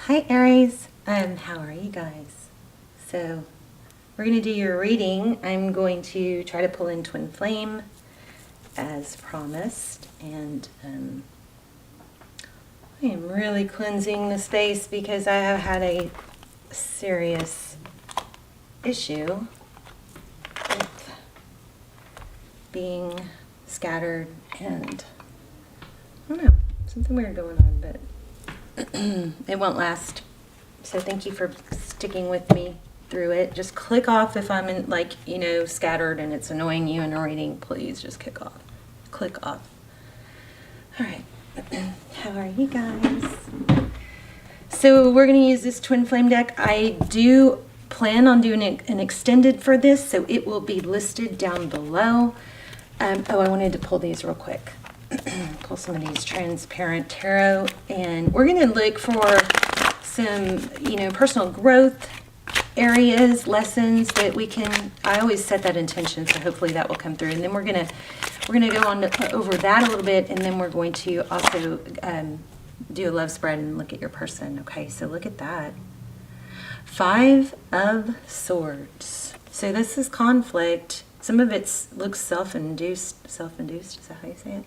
Hi Aries, how are you guys? So we're going to do your reading. I'm going to try to pull in Twin Flame as promised, and I am really cleansing the space because I have had a serious issue with being scattered and I don't know, something weird going on, but it won't last. So thank you for sticking with me through it. Just click off if I'm in, like, scattered and it's annoying you in a reading. Please just click off. Click off. All right. How are you guys? So we're going to use this Twin Flame deck. I do plan on doing an extended for this, so it will be listed down below. I wanted to pull these real quick. Pull some of these transparent tarot, and we're going to look for some personal growth areas, lessons that we can. I always set that intention, so hopefully that will come through, and then we're gonna go on over that a little bit, and then we're going to also do a love spread and look at your person. Okay, so look at that. 5 of Swords. So this is conflict. Some of it looks self-induced. Self-induced, is that how you say it?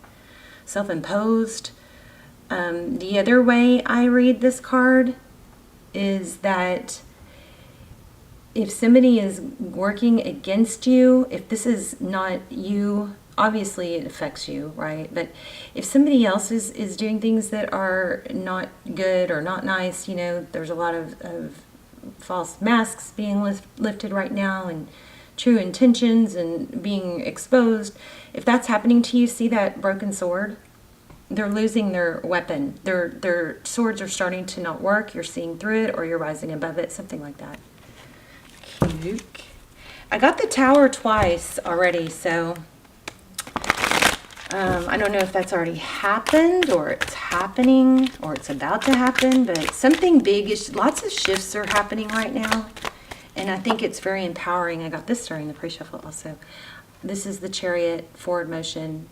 Self-imposed. The other way I read this card is that if somebody is working against you, if this is not you, obviously it affects you, right? But if somebody else is doing things that are not good or not nice, there's a lot of false masks being lifted right now, and true intentions and being exposed. If that's happening to you, see that broken sword? They're losing their weapon. Their swords are starting to not work. You're seeing through it, or you're rising above it, something like that. Cute. I got the Tower twice already, so I don't know if that's already happened, or it's happening, or it's about to happen, but something big is, lots of shifts are happening right now. And I think it's very empowering. I got this during the pre-shuffle also. This is the Chariot forward motion.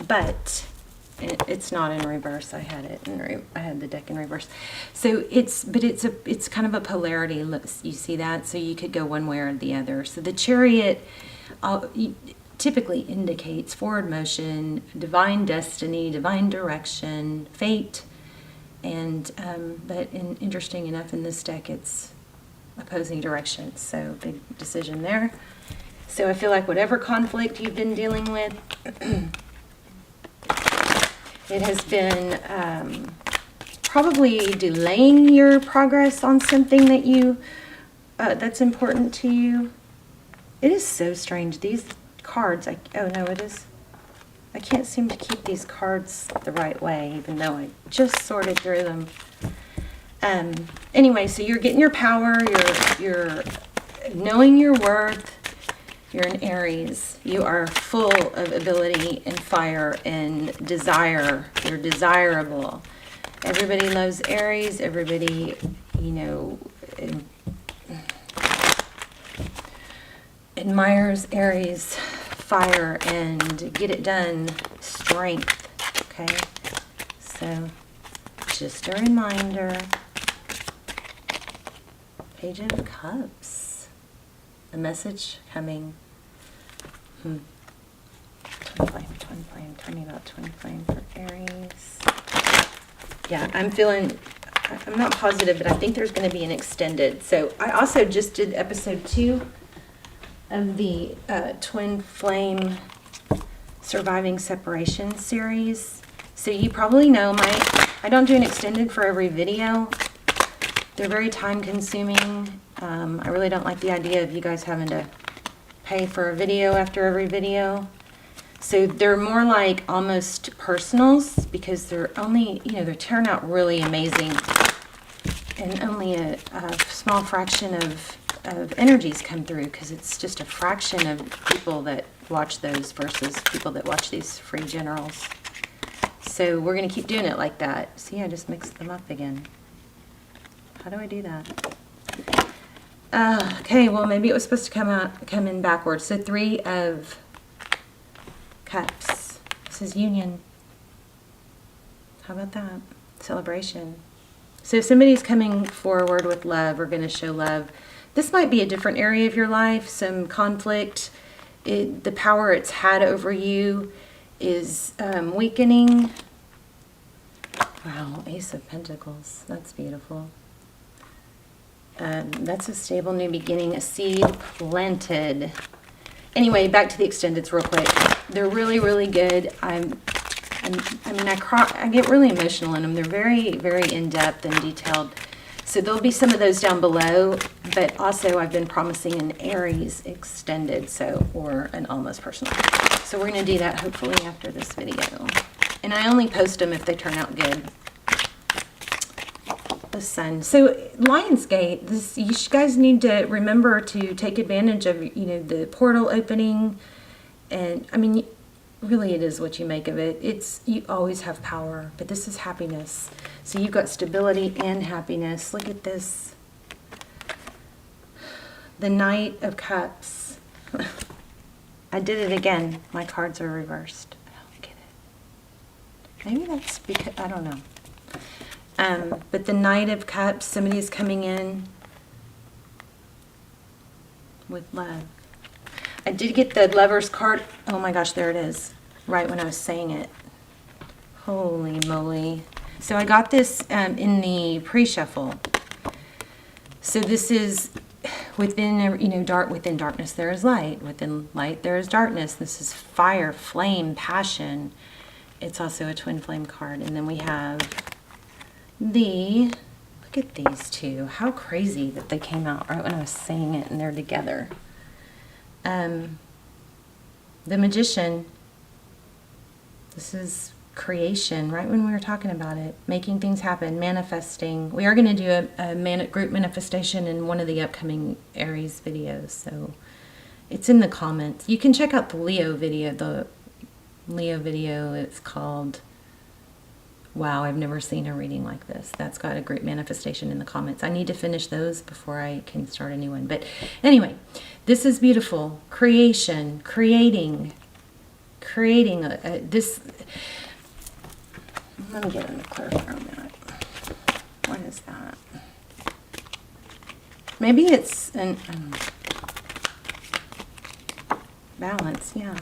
But it's not in reverse. I had it I had the deck in reverse. So it's kind of a polarity. You see that? So you could go one way or the other. So the Chariot typically indicates forward motion, divine destiny, divine direction, fate. And but interesting enough, in this deck it's opposing directions, so big decision there. So I feel like whatever conflict you've been dealing with, it has been probably delaying your progress on something that that's important to you. It is so strange, these cards. Oh no, it is. I can't seem to keep these cards the right way, even though I just sorted through them. Anyway, so you're getting your power, you're knowing your worth. You're an Aries. You are full of ability and fire and desire. You're desirable. Everybody loves Aries. Everybody, admires Aries. Fire and get it done, strength. Okay, so just a reminder. Page of Cups, a message coming. Twin flame. Tell me about twin flame for Aries. Yeah, I'm not positive, but I think there's going to be an extended. So I also just did episode 2 of the Twin Flame Surviving Separation series. So you probably know I don't do an extended for every video. They're very time consuming. I really don't like the idea of you guys having to pay for a video after every video. So they're more like almost personals, because they're only, they turn out really amazing, and only a small fraction of energies come through, because it's just a fraction of people that watch those versus people that watch these free generals. So we're going to keep doing it like that. See, I just mixed them up again. How do I do that? Okay, well, maybe it was supposed to come in backwards. So 3 of Cups. This is union. How about that? celebration. So if somebody's coming forward with love or going to show love, this might be a different area of your life, some conflict. The power it's had over you is weakening. Wow, Ace of Pentacles. That's beautiful. That's a stable new beginning, a seed planted. Anyway, back to the extendeds real quick. They're really, really good. I get really emotional in them. They're very, very in-depth and detailed. So there'll be some of those down below, but also I've been promising an Aries extended, or an almost personal. So we're going to do that hopefully after this video. And I only post them if they turn out good. The Sun. So Lionsgate, you guys need to remember to take advantage of, the portal opening. And I mean, really it is what you make of it. You always have power, but this is happiness. So you've got stability and happiness. Look at this. The Knight of Cups. I did it again. My cards are reversed. I don't get it. Maybe that's because, I don't know. But the Knight of Cups, somebody's coming in with love. I did get the Lover's card. Oh my gosh, there it is. Right when I was saying it. Holy moly. So I got this in the pre-shuffle. So this is within, dark. Within darkness there is light. Within light there is darkness. This is fire, flame, passion. It's also a twin flame card. And then we have look at these two. How crazy that they came out right when I was saying it and they're together. The Magician. This is creation, right when we were talking about it. Making things happen, manifesting. We are going to do a group manifestation in one of the upcoming Aries videos, so it's in the comments. You can check out the Leo video. It's called, wow, I've never seen a reading like this. That's got a group manifestation in the comments. I need to finish those before I can start a new one. But anyway, this is beautiful. Creation, creating this. Let me get in the clear for a minute. What is that? Maybe it's an balance. Yeah.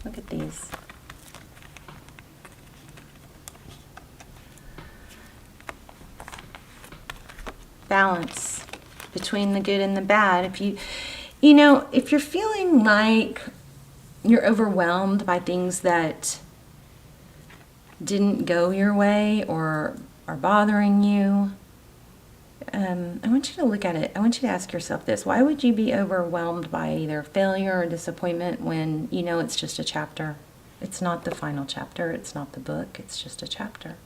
Look at these. Balance between the good and the bad. If you're feeling like you're overwhelmed by things that didn't go your way or are bothering you, I want you to look at it. I want you to ask yourself this. Why would you be overwhelmed by either failure or disappointment when it's just a chapter? It's not the final chapter. It's not the book. It's just a chapter.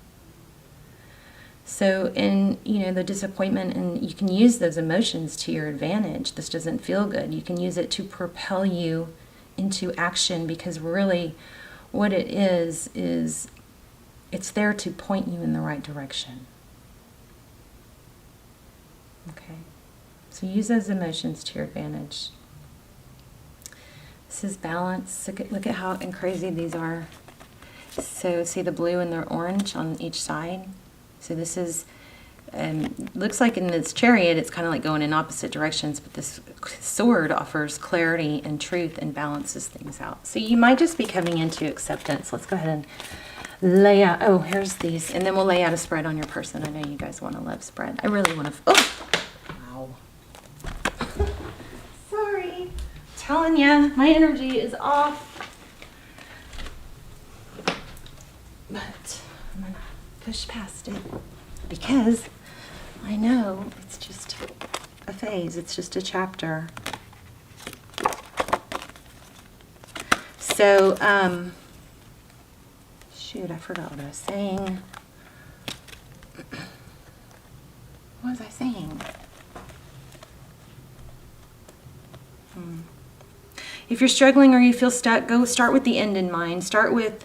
So in, the disappointment, and you can use those emotions to your advantage. This doesn't feel good. You can use it to propel you into action, because really what it is it's there to point you in the right direction. Okay. So use those emotions to your advantage. This is balance. Look at how crazy these are. So see the blue and the orange on each side? So this is, looks like in this chariot, it's kind of like going in opposite directions, but this sword offers clarity and truth and balances things out. So you might just be coming into acceptance. Let's go ahead and lay out, here's these, and then we'll lay out a spread on your person. I know you guys want a love spread. I really want to, wow. Sorry. Telling you, my energy is off. But I'm going to push past it, because I know it's just a phase. It's just a chapter. So, shoot, I forgot what I was saying. What was I saying? If you're struggling or you feel stuck, go start with the end in mind. Start with,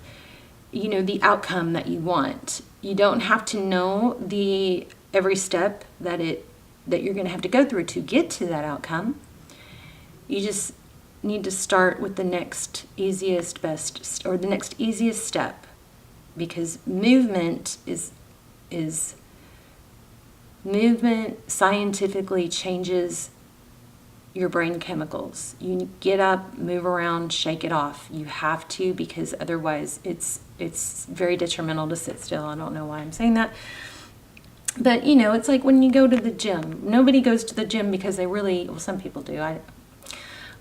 the outcome that you want. You don't have to know every step that you're going to have to go through to get to that outcome. You just need to start with the next easiest step, because movement is is movement scientifically changes your brain chemicals. You get up, move around, shake it off. You have to, because otherwise it's very detrimental to sit still. I don't know why I'm saying that. But, you know, it's like when you go to the gym. Nobody goes to the gym because they really, well, some people do. I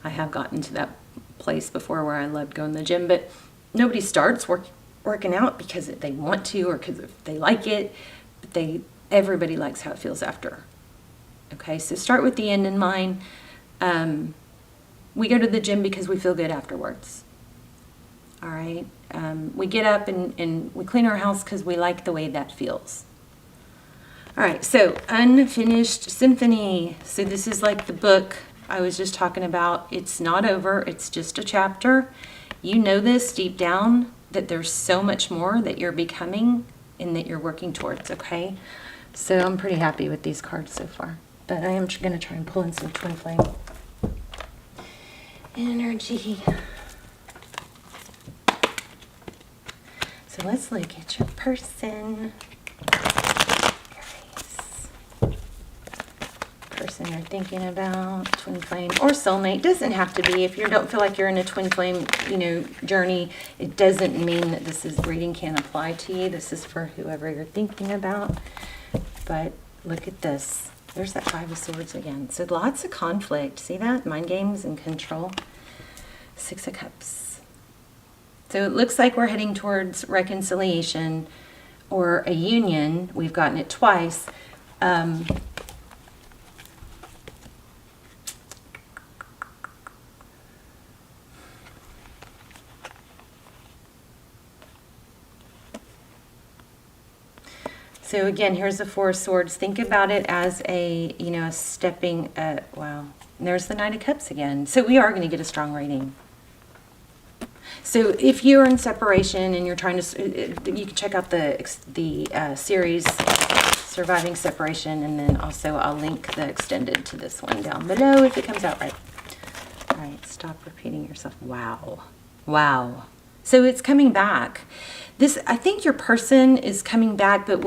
have gotten to that place before where I loved going to the gym, but nobody starts working out because they want to or because they like it. But everybody likes how it feels after. Okay, so start with the end in mind. We go to the gym because we feel good afterwards. All right. We get up and we clean our house because we like the way that feels. All right. So Unfinished Symphony. So this is like the book I was just talking about. It's not over. It's just a chapter. You know this deep down, that there's so much more that you're becoming and that you're working towards. Okay. So I'm pretty happy with these cards so far. But I am going to try and pull in some twin flame energy. So let's look at your person. Aries. Person you're thinking about, twin flame or soulmate. Doesn't have to be. If you don't feel like you're in a twin flame, journey, it doesn't mean that this reading can't apply to you. This is for whoever you're thinking about. But look at this. There's that Five of Swords again. So lots of conflict. See that? Mind games and control. Six of Cups. So it looks like we're heading towards reconciliation or a union. We've gotten it twice. So again, here's the Four of Swords. Think about it as a stepping, wow. And there's the Knight of Cups again. So we are going to get a strong reading. So if you're in separation and you're trying to, you can check out the series, Surviving Separation, and then also I'll link the extended to this one down below if it comes out right. All right, stop repeating yourself. Wow. Wow. So it's coming back. I think your person is coming back, but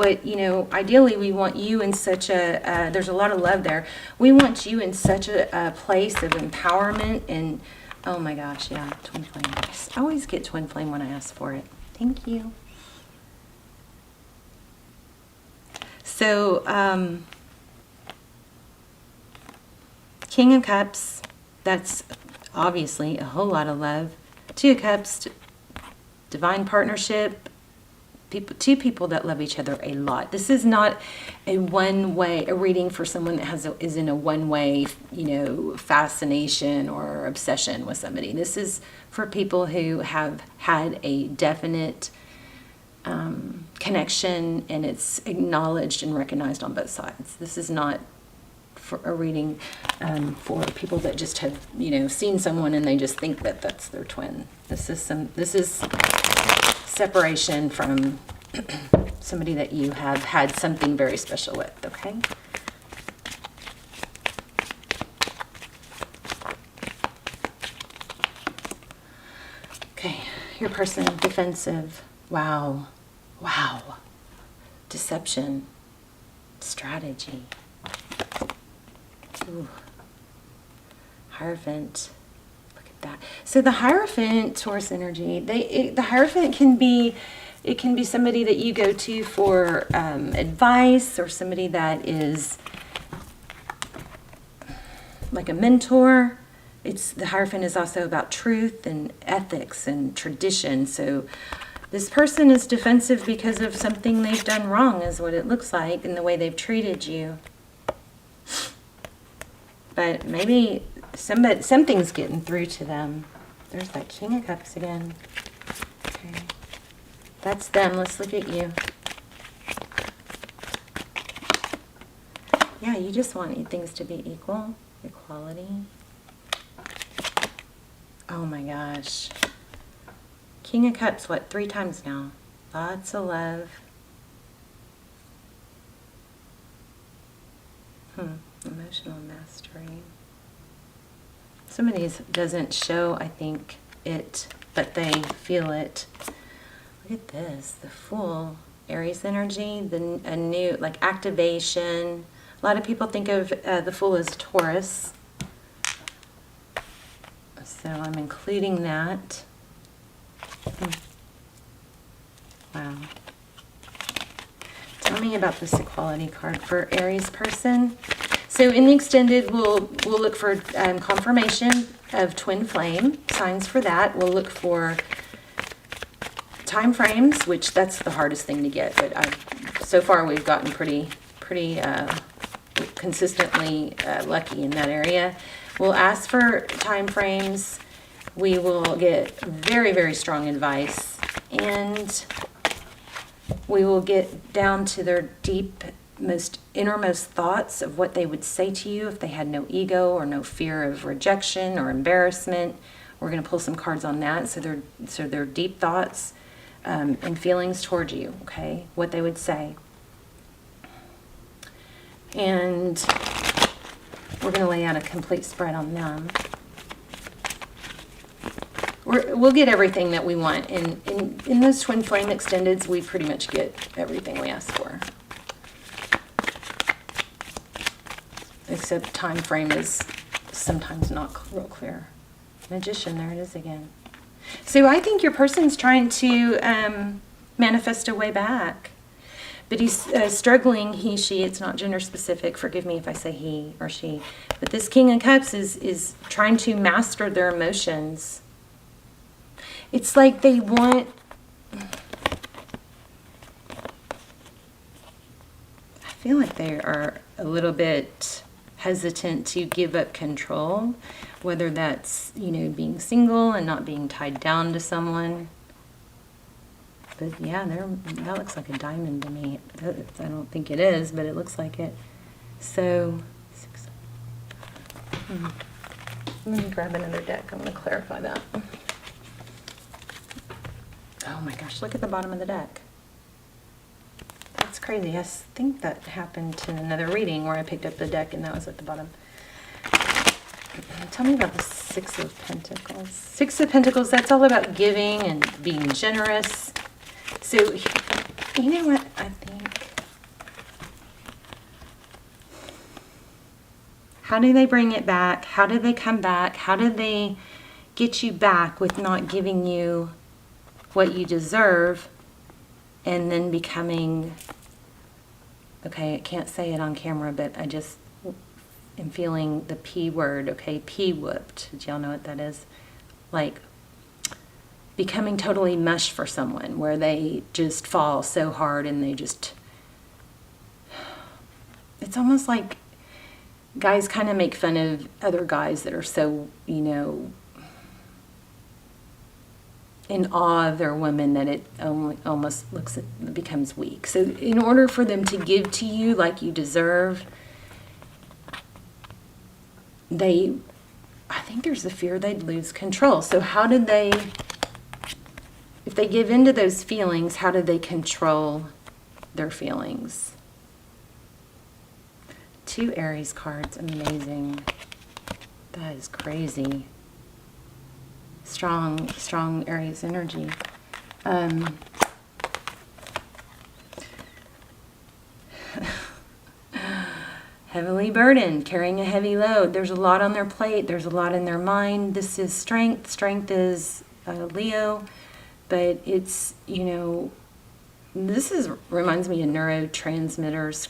ideally we want you in such a, there's a lot of love there. We want you in such a place of empowerment and, oh my gosh, yeah, twin flame. I always get twin flame when I ask for it. Thank you. So, King of Cups, that's obviously a whole lot of love. Two of Cups, divine partnership, two people that love each other a lot. This is not a reading for someone that is in a one-way, fascination or obsession with somebody. This is for people who have had a definite connection, and it's acknowledged and recognized on both sides. This is not for a reading for people that just have, seen someone and they just think that that's their twin. This is separation from somebody that you have had something very special with, okay? Okay, your person, defensive. Wow. Wow. Deception. Strategy. Ooh. Hierophant. Look at that. So the Hierophant, Taurus energy, the Hierophant can be somebody that you go to for advice, or somebody that is like a mentor. The Hierophant is also about truth and ethics and tradition. So this person is defensive because of something they've done wrong, is what it looks like, in the way they've treated you. But maybe something's getting through to them. There's that King of Cups again. Okay. That's them. Let's look at you. Yeah, you just want things to be equal. Equality. Oh my gosh. King of Cups, 3 times now? Lots of love. Emotional mastery. Somebody doesn't show, I think, it, but they feel it. Look at this, the Fool. Aries energy, a new, like, activation. A lot of people think of the Fool as Taurus. So I'm including that. Wow. Tell me about this equality card for Aries person. So in the extended, we'll look for confirmation of twin flame, signs for that. We'll look for time frames, which that's the hardest thing to get, but so far we've gotten pretty consistently lucky in that area. We'll ask for time frames. We will get very, very strong advice, and we will get down to their most innermost thoughts of what they would say to you if they had no ego or no fear of rejection or embarrassment. We're going to pull some cards on that, so their deep thoughts and feelings towards you, okay, what they would say. And we're going to lay out a complete spread on them. We'll get everything that we want. In those twin flame extendeds, we pretty much get everything we ask for. Except time frame is sometimes not real clear. Magician, there it is again. So I think your person's trying to manifest a way back. But he's struggling, he, she, it's not gender specific. Forgive me if I say he or she. But this King of Cups is trying to master their emotions. It's like they want... I feel like they are a little bit hesitant to give up control. Whether that's, being single and not being tied down to someone. But yeah, that looks like a diamond to me. I don't think it is, but it looks like it. So, let me grab another deck. I'm going to clarify that. Oh my gosh, look at the bottom of the deck. That's crazy. I think that happened to another reading where I picked up the deck and that was at the bottom. Tell me about the Six of Pentacles. Six of Pentacles, that's all about giving and being generous. So, you know what I think? How do they bring it back? How do they come back? How do they get you back with not giving you what you deserve and then becoming, okay, I can't say it on camera, but I just am feeling the P word, okay, P-whooped. Do y'all know what that is? Like, becoming totally mush for someone where they just fall so hard and they just... It's almost like guys kind of make fun of other guys that are so, in awe of their women that it almost becomes weak. So in order for them to give to you like you deserve, I think there's a fear they'd lose control. So how did they... If they give into those feelings, how do they control their feelings? 2 Aries cards, amazing. That is crazy. Strong Aries energy. Heavily burdened, carrying a heavy load. There's a lot on their plate. There's a lot in their mind. This is strength. Strength is Leo. But it's, this reminds me of neurotransmitters.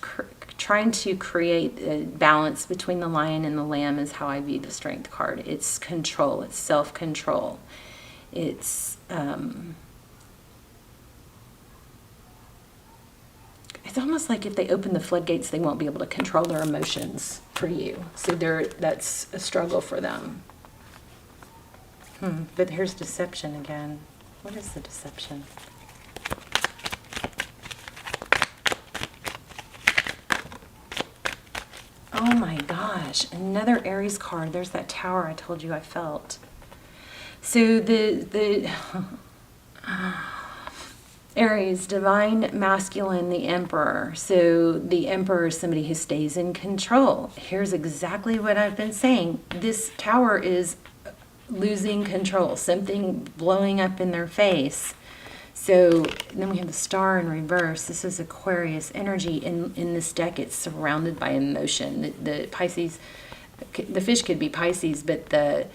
Trying to create a balance between the lion and the lamb is how I view the strength card. It's control. It's self-control. It's almost like if they open the floodgates, they won't be able to control their emotions for you. So that's a struggle for them. But here's deception again. What is the deception? Oh my gosh, another Aries card. There's that tower I told you I felt. So the Aries, divine masculine, the emperor. So the emperor is somebody who stays in control. Here's exactly what I've been saying. This tower is losing control, something blowing up in their face. So then we have the star in reverse. This is Aquarius energy. In this deck, it's surrounded by emotion. The Pisces, the fish could be Pisces, but the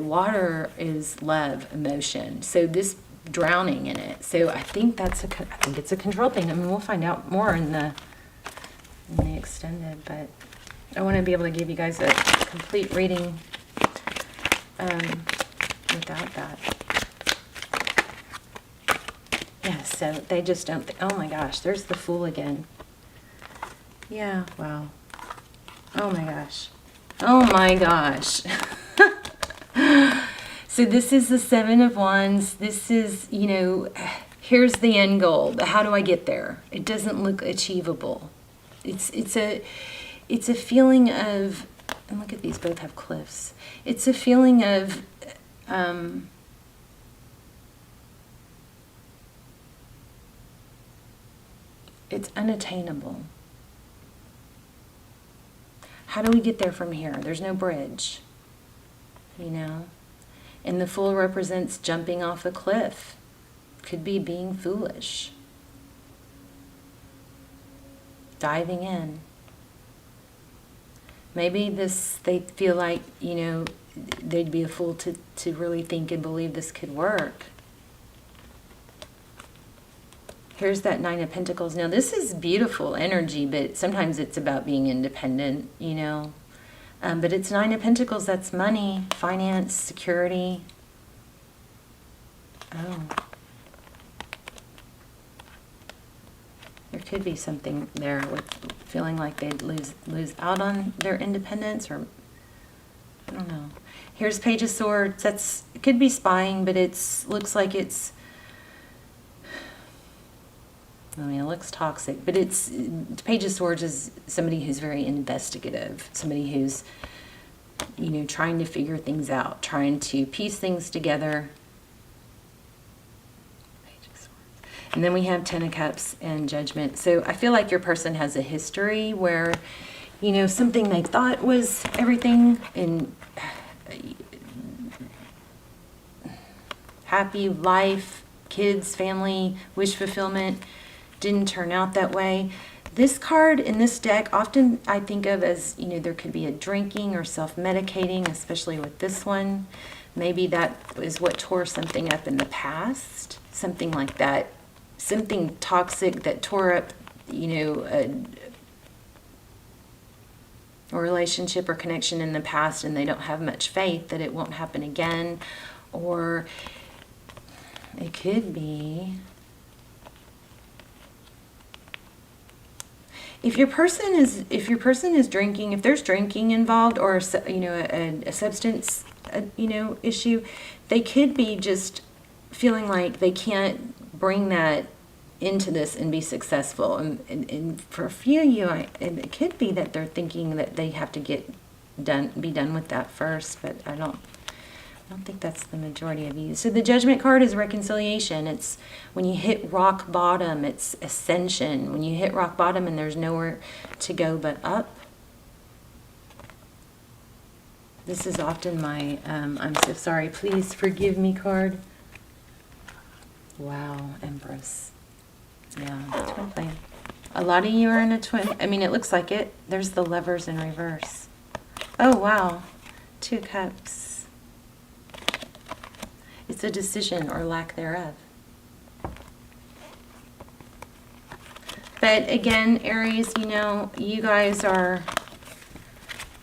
water is love, emotion. So this drowning in it. So I think I think it's a control thing. I mean, we'll find out more in the extended, but I want to be able to give you guys a complete reading without that. Yeah, so they just don't oh my gosh, there's the Fool again. Yeah, wow. Oh my gosh. Oh my gosh. So this is the Seven of Wands. This is, you know, here's the end goal. How do I get there? It doesn't look achievable. It's a feeling of, and look at these, both have cliffs. It's a feeling of it's unattainable. How do we get there from here? There's no bridge, you know? And the Fool represents jumping off a cliff. Could be being foolish. Diving in. Maybe they feel like, you know, they'd be a fool to really think and believe this could work. Here's that Nine of Pentacles. Now, this is beautiful energy, but sometimes it's about being independent, you know. But it's Nine of Pentacles. That's money, finance, security. Oh. There could be something there with feeling like they'd lose out on their independence, or I don't know. Here's Page of Swords. It could be spying, but looks like it's, I mean, it looks toxic, but Page of Swords is somebody who's very investigative, somebody who's, you know, trying to figure things out, trying to piece things together. Page of Swords. And then we have Ten of Cups and Judgment. So I feel like your person has a history where, you know, something they thought was everything and happy life, kids, family, wish fulfillment, didn't turn out that way. This card in this deck, often I think of as, you know, there could be a drinking or self-medicating, especially with this one. Maybe that is what tore something up in the past, something like that, something toxic that tore up, you know, a relationship or connection in the past, and they don't have much faith that it won't happen again. Or it could be, if your person is drinking, if there's drinking involved, or, you know, a substance, you know, issue, they could be just feeling like they can't bring that into this and be successful. And for a few of you, it could be that they're thinking that they have to be done with that first, but I don't think that's the majority of you. So the Judgment card is reconciliation. It's when you hit rock bottom, it's ascension. When you hit rock bottom and there's nowhere to go but up. This is often my I'm so sorry, please forgive me card. Wow, Empress. Yeah, twin flame. A lot of you are in a twin. I mean, it looks like it. There's the Lovers in reverse. Oh, wow. Two Cups. It's a decision or lack thereof. But again, Aries, you know, you guys are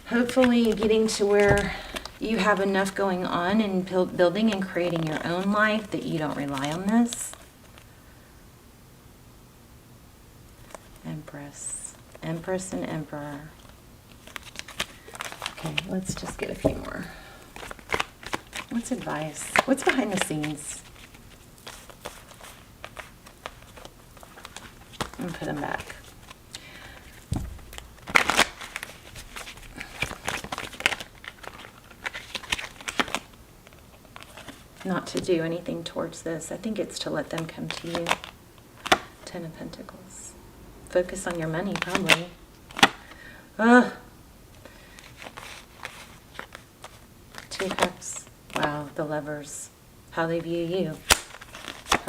hopefully getting to where you have enough going on and building and creating your own life that you don't rely on this. Empress. Empress and Emperor. Okay, let's just get a few more. What's advice? What's behind the scenes? I'm gonna put them back. Not to do anything towards this. I think it's to let them come to you. Ten of Pentacles. Focus on your money, probably. Ugh. Two Cups. Wow, the Lovers. How they view you.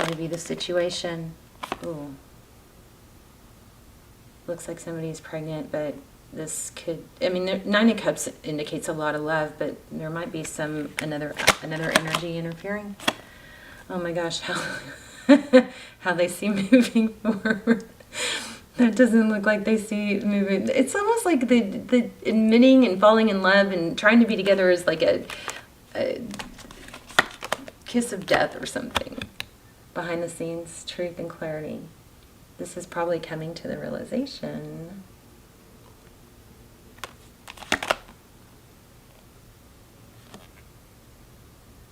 probably be the situation. Ooh. Looks like somebody's pregnant, but this could, I mean, Nine of Cups indicates a lot of love, but there might be another energy interfering. Oh my gosh, how they see moving forward. That doesn't look like they see moving. It's almost like the admitting and falling in love and trying to be together is like a kiss of death or something. Behind the scenes, truth and clarity. This is probably coming to the realization.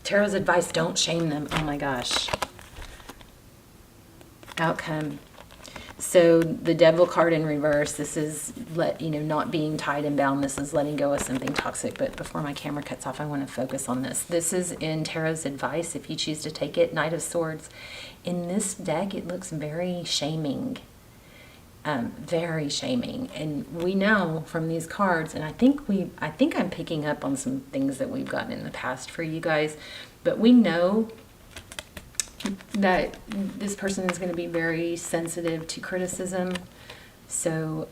Tarot's advice, don't shame them. Oh my gosh. Outcome. So the Devil card in reverse, this is not being tied and bound. This is letting go of something toxic. But before my camera cuts off, I want to focus on this. This is in Tarot's advice, if you choose to take it. Knight of Swords. In this deck, it looks very shaming. Very shaming. And we know from these cards, and I think I'm picking up on some things that we've gotten in the past for you guys. But we know that this person is going to be very sensitive to criticism. So,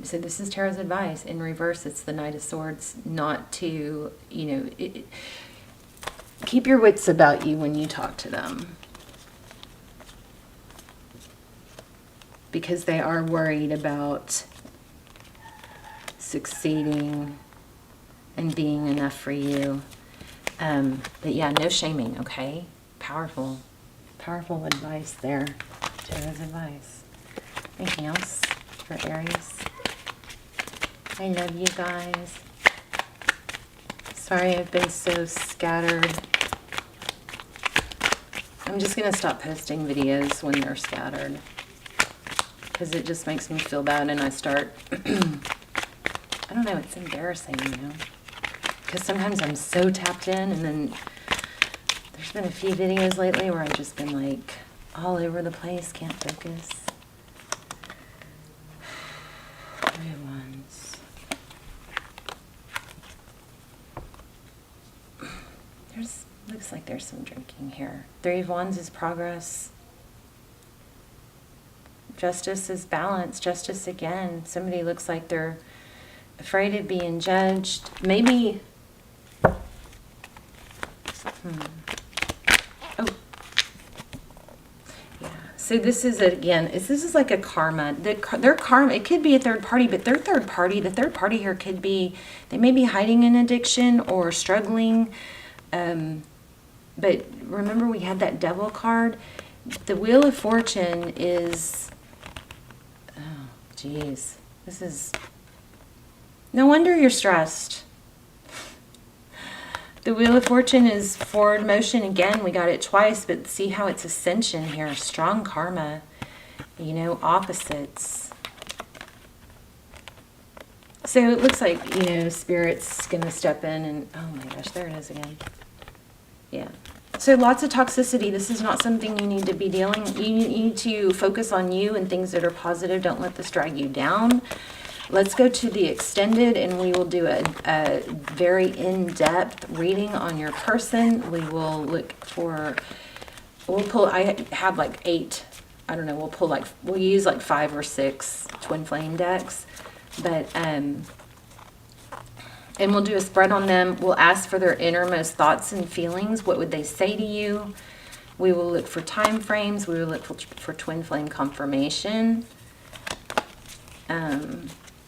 so this is Tarot's advice. In reverse, it's the Knight of Swords, not to, keep your wits about you when you talk to them. Because they are worried about succeeding and being enough for you. But yeah, no shaming, okay? Powerful advice there. Tarot's advice. Anything else for Aries? I love you guys. Sorry I've been so scattered. I'm just going to stop posting videos when they're scattered. Because it just makes me feel bad and I start... I don't know, it's embarrassing, Because sometimes I'm so tapped in and then... There's been a few videos lately where I've just been like all over the place, can't focus. Three of Wands. Looks like there's some drinking here. Three of Wands is progress. Justice is balance. Justice again. Somebody looks like they're afraid of being judged. Maybe... Oh, yeah. So this is this is like a karma. Their karma. It could be a third party, but their third party. The third party here could be they may be hiding an addiction or struggling. But remember, we had that Devil card. The Wheel of Fortune is. Oh, geez. This is. No wonder you're stressed. The Wheel of Fortune is forward motion. Again, we got it twice, but see how it's ascension here. Strong karma. Opposites. So it looks like, Spirit's going to step in and... Oh my gosh, there it is again. Yeah. So lots of toxicity. This is not something you need to be dealing... You need to focus on you and things that are positive. Don't let this drag you down. Let's go to the extended and we will do a very in-depth reading on your person. We will look for, I have like 8, I don't know, we'll use like 5 or 6 twin flame decks. But, and we'll do a spread on them. We'll ask for their innermost thoughts and feelings. What would they say to you? We will look for time frames. We will look for twin flame confirmation.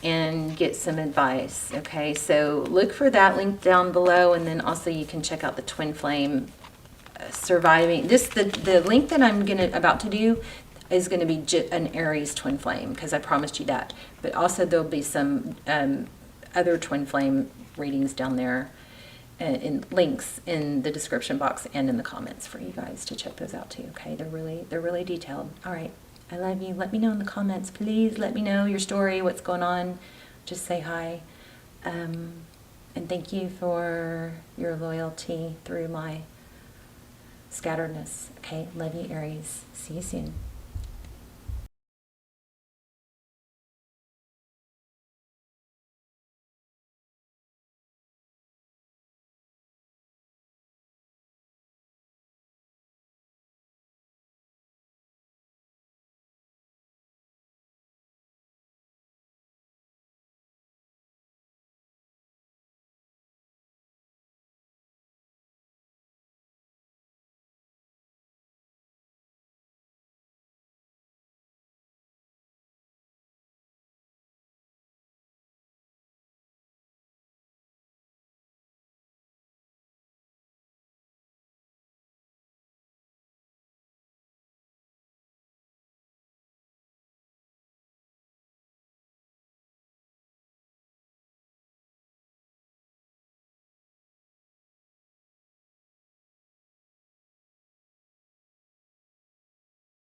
And get some advice. Okay, so look for that link down below, and then also you can check out the twin flame surviving. The link that I'm about to do is going to be an Aries twin flame, because I promised you that. But also there'll be some other twin flame readings down there, in links in the description box and in the comments for you guys to check those out too. Okay, they're really detailed. All right. I love you. Let me know in the comments. Please let me know your story, what's going on. Just say hi. And thank you for your loyalty through my scatteredness. Okay, love you, Aries. See you soon.